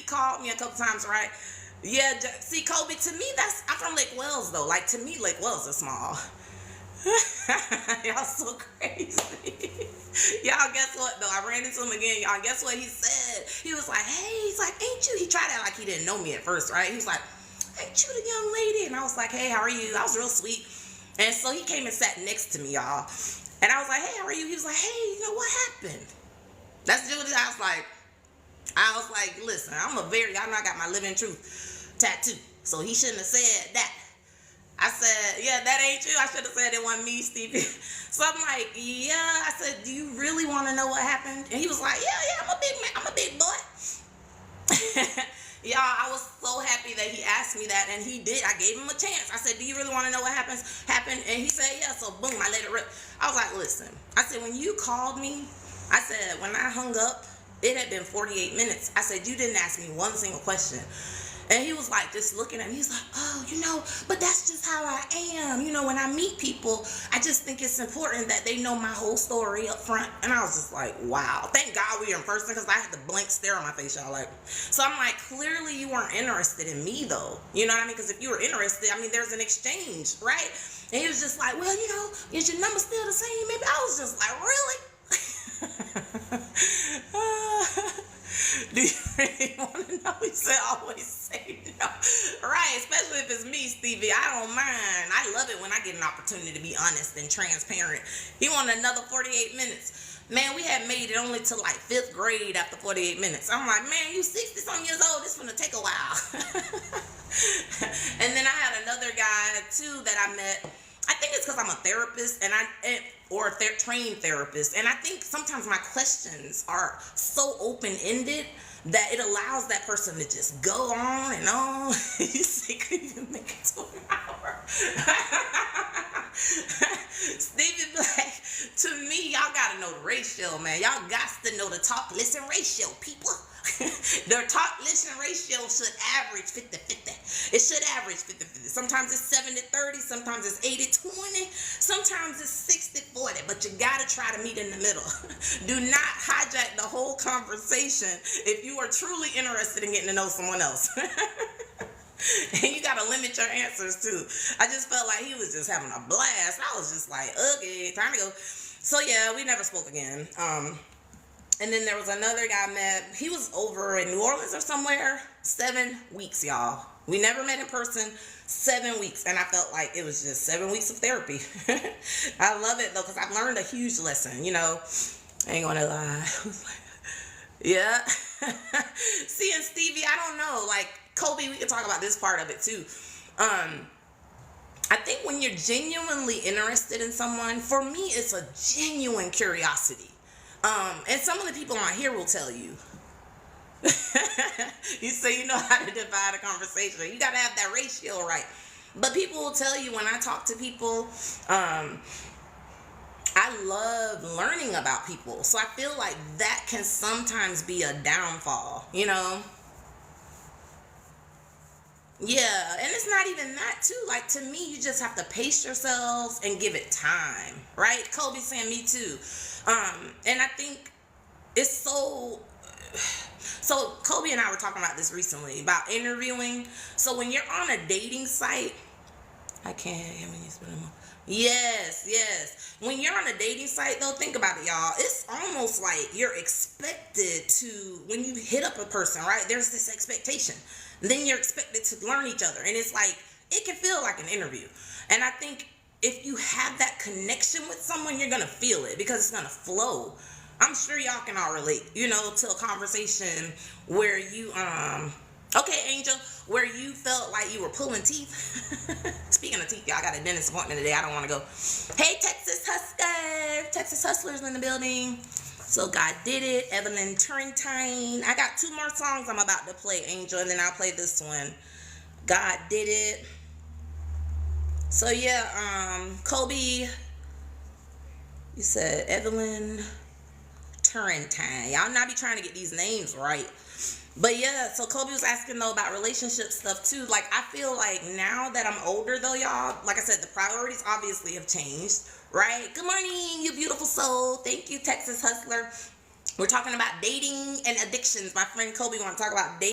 called me a couple times, right? Yeah, see, Kobe, to me, I'm from Lake Wells, though. Like, to me, Lake Wells is small. Y'all so crazy. Y'all, guess what, though? I ran into him again. Y'all, guess what he said? He was like, hey, he's like, ain't you? He tried to act like he didn't know me at first, right? He was like, ain't you the young lady? And I was like, hey, how are you? I was real sweet. And so he came and sat next to me, y'all. And I was like, hey, how are you? He was like, hey, you know what happened? That's just what I was like, listen, y'all know I got my living truth tattoo. So he shouldn't have said that. I said, yeah, that ain't you. I should have said it wasn't me, Stevie. So I'm like, yeah. I said, do you really want to know what happened? And he was like, yeah, I'm a big man. I'm a big boy. Y'all, I was so happy that he asked me that, and he did. I gave him a chance. I said, do you really want to know what happened? And he said, yeah. So boom, I let it rip. I was like, listen. I said, when you called me, I said, when I hung up, it had been 48 minutes. I said, you didn't ask me one single question. And he was like, just looking at me. He's like, oh, but that's just how I am. When I meet people, I just think it's important that they know my whole story up front. And I was just like, wow. Thank God we were in person, because I had the blank stare on my face, y'all. Like, so I'm like, clearly you weren't interested in me, though. You know what I mean? Because if you were interested, there's an exchange, right? And he was just like, well, is your number still the same? Maybe. I was just like, really? Do you really want to know? He said, always say no. Right, especially if it's me, Stevie. I don't mind. I love it when I get an opportunity to be honest and transparent. He wanted another 48 minutes. Man, we had made it only to like 5th grade after 48 minutes. I'm like, man, you 60-some years old. This is going to take a while. And then I had another guy, too, that I met. I think it's because I'm a therapist or a trained therapist. And I think sometimes my questions are so open-ended that it allows that person to just go on and on. You see, could even make it to an hour. Stevie Black, to me, y'all got to know the ratio, man. Y'all got to know the talk-listen ratio, people. The talk-listen ratio should average 50-50. It should average 50-50. Sometimes it's 70-30. Sometimes it's 80-20. Sometimes it's 60-40. But you got to try to meet in the middle. Do not hijack the whole conversation if you are truly interested in getting to know someone else. And you got to limit your answers, too. I just felt like he was just having a blast. I was just like, okay, time to go. So, yeah, we never spoke again. And then there was another guy I met. He was over in New Orleans or somewhere. 7 weeks, y'all. We never met in person. 7 weeks. And I felt like it was just 7 weeks of therapy. I love it, though, because I've learned a huge lesson, I ain't going to lie. Yeah. See, and Stevie, I don't know. Like, Kobe, we can talk about this part of it, too. I think when you're genuinely interested in someone, for me, it's a genuine curiosity. And some of the people on here will tell you. You say you know how to divide a conversation. You got to have that ratio right. But people will tell you when I talk to people, I love learning about people. So I feel like that can sometimes be a downfall, Yeah, and it's not even that, too. Like, to me, you just have to pace yourselves and give it time, right? Kobe saying me, too. And I think it's so Kobe and I were talking about this recently, about interviewing. So when you're on a dating site, I can't hear when you spend them. Yes. When you're on a dating site, though, think about it, y'all. It's almost like you're expected to, when you hit up a person, right? There's this expectation. And then you're expected to learn each other. And it's like, it can feel like an interview. And I think if you have that connection with someone, you're going to feel it because it's going to flow. I'm sure y'all can all relate, to a conversation where you, okay, Angel, where you felt like you were pulling teeth. Speaking of teeth, y'all, I got a dentist appointment today. I don't want to go. Hey, Texas Hustler. Texas Hustlers in the building. So God did it. Evelyn Turrentine. I got 2 more songs I'm about to play, Angel, and then I'll play this one. God did it. So yeah, Kobe, you said Evelyn Turrentine. Y'all not be trying to get these names right. But yeah, so Kobe was asking though about relationship stuff too. Like, I feel like now that I'm older though, y'all, like I said, the priorities obviously have changed, right? Good morning, you beautiful soul. Thank you, Texas Hustler. We're talking about dating and addictions. My friend Kobe want to talk about dating.